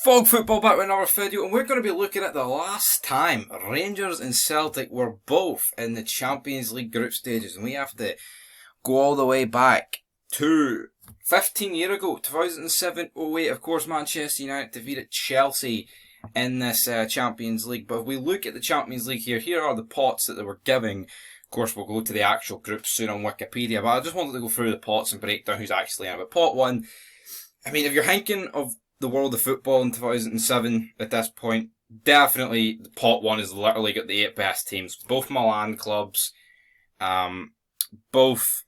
Fog Football back with another video, and we're going to be looking at the last time Rangers and Celtic were both in the Champions League group stages, and we have to go all the way back to 15 years ago, 2007-08. Of course, Manchester United defeated Chelsea in this Champions League. But if we look at the Champions League here are the pots that they were giving. Of course, we'll go to the actual groups soon on Wikipedia, but I just wanted to go through the pots and break down who's actually in it. But pot one, I mean, if you're thinking of the world of football in 2007 at this point, definitely the pot one has literally got the 8 best teams. Both Milan clubs, both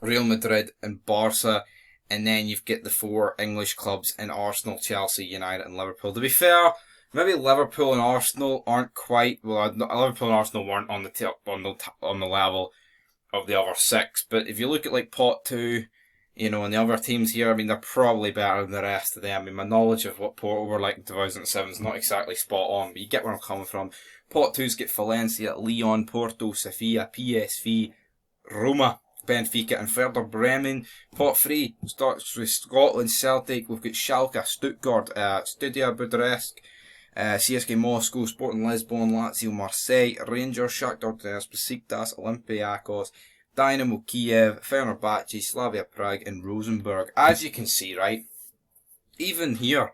Real Madrid and Barca, and then you've got the 4 English clubs in Arsenal, Chelsea, United and Liverpool. To be fair, maybe Liverpool and Arsenal aren't quite, well, Liverpool and Arsenal weren't on the level of the other 6, but if you look at like pot 2, you know, and the other teams here, I mean, they're probably better than the rest of them. I mean, my knowledge of what Porto were like in 2007 is not exactly spot on, but you get where I'm coming from. Pot 2's got Valencia, Lyon, Porto, Sofia, PSV, Roma, Benfica and Werder Bremen. Pot 3 starts with Scotland, Celtic. We've got Schalke, Stuttgart, Studia Bucharest, CSK Moscow, Sporting Lisbon, Lazio, Marseille, Rangers, Shakhtar Donetsk, Besiktas, Olympiacos, Dynamo Kiev, Fenerbahce, Slavia Prague and Rosenborg. As you can see, right, even here,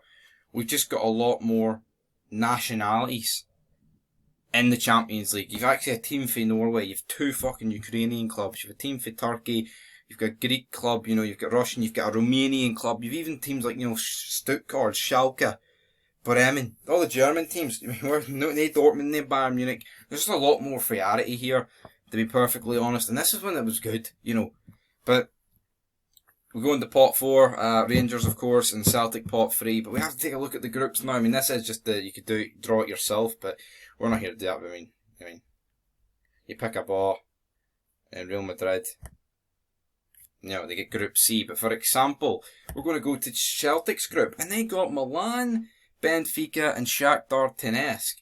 we've just got a lot more nationalities in the Champions League. You've actually a team for Norway, you've 2 fucking Ukrainian clubs, you've a team for Turkey, you've got a Greek club, you know, you've got Russian, you've got a Romanian club, you've even teams like, you know, Stuttgart, Schalke, Bremen, all the German teams. I mean, we're no Dortmund, no Bayern Munich. There's just a lot more variety here, to be perfectly honest, and this is when it was good, you know. But we go into pot 4, Rangers of course, and Celtic pot 3. But we have to take a look at the groups now. I mean, this is just you could draw it yourself, but we're not here to do that. I mean, you pick a ball, and Real Madrid, you know, they get Group C. But for example, we're going to go to Celtic's group, and they got Milan, Benfica, and Shakhtar Donetsk.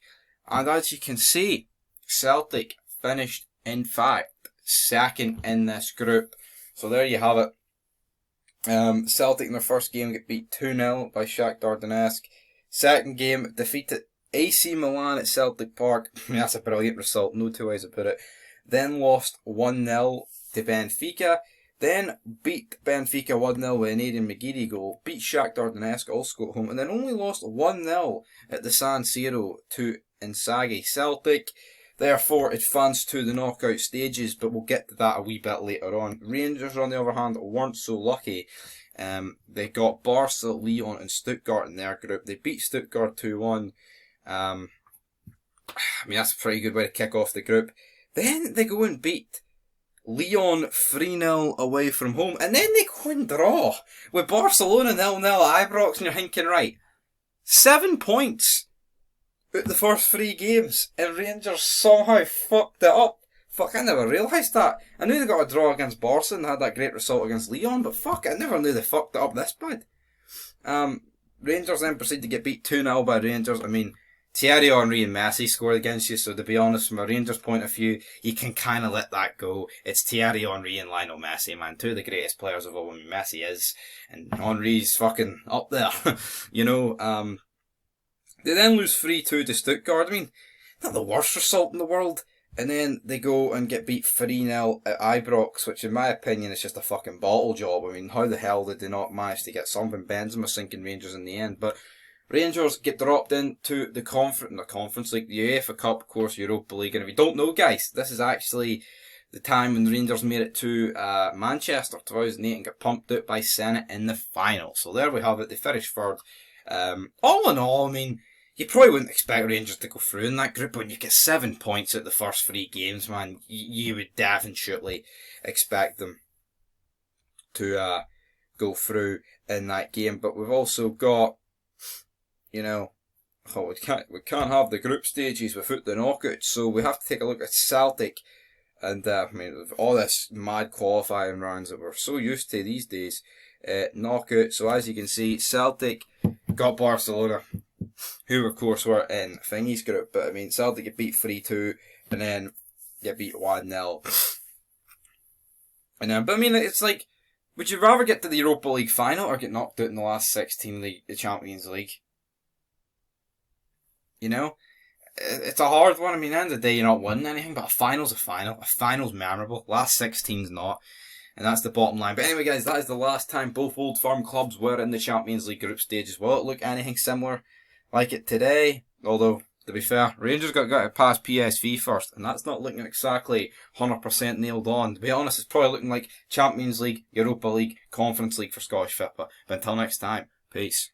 And as you can see, Celtic finished, in fact, second in this group. So there you have it. Celtic in their first game get beat 2-0 by Shakhtar Donetsk. Second game, defeated AC Milan at Celtic Park. I mean, that's a brilliant result, no two ways about it. Then lost 1-0 to Benfica. Then beat Benfica 1-0 with an Aidan McGeady goal. Beat Shakhtar Donetsk, also at home. And then only lost 1-0 at the San Siro to Inzaghi. Celtic therefore advanced to the knockout stages, but we'll get to that a wee bit later on. Rangers, on the other hand, weren't so lucky. They got Barca, Lyon and Stuttgart in their group. They beat Stuttgart 2-1. I mean, that's a pretty good way to kick off the group. Then they go and beat Lyon 3-0 away from home. And then they go and draw with Barcelona 0-0 at Ibrox, and you're thinking, right, 7 points out the first 3 games, and Rangers somehow fucked it up. Fuck, I never realised that. I knew they got a draw against Barca and had that great result against Lyon, but fuck, I never knew they fucked it up this bad. Rangers then proceed to get beat 2-0 by Rangers. I mean, Thierry Henry and Messi scored against you, so to be honest, from a Rangers point of view, you can kind of let that go. It's Thierry Henry and Lionel Messi, man. 2 of the greatest players of all. I mean, Messi is, and Henry's fucking up there. You know, they then lose 3-2 to Stuttgart. I mean, not the worst result in the world. And then they go and get beat 3-0 at Ibrox, which in my opinion is just a fucking bottle job. I mean, how the hell did they not manage to get something? Benzema sinking Rangers in the end. But Rangers get dropped into the conference league, the UEFA Cup, of course, Europa League. And if you don't know, guys, this is actually the time when the Rangers made it to Manchester 2008 and got pumped out by Zenit in the final. So there we have it. They finished third. All in all, I mean, you probably wouldn't expect Rangers to go through in that group. When you get 7 points out the first 3 games, man, you would definitely expect them to go through in that game. But we've also got, you know, we can't have the group stages without the knockouts. So we have to take a look at Celtic. And I mean, with all this mad qualifying rounds that we're so used to these days, knockout. So as you can see, Celtic got Barcelona, who of course were in Thingy's group, but I mean, Celtic get beat 3-2, and then get beat 1-0. And then, but I mean, it's like, would you rather get to the Europa League final or get knocked out in the last 16 the Champions League? You know, it's a hard one. I mean, at the end of the day, you're not winning anything, but a final's a final. A final's memorable. Last 16's not. And that's the bottom line. But anyway, guys, that is the last time both Old Firm clubs were in the Champions League group stages. Will it look anything similar like it today? Although, to be fair, Rangers got to pass PSV first, and that's not looking exactly 100% nailed on. To be honest, it's probably looking like Champions League, Europa League, Conference League for Scottish football. But until next time, peace.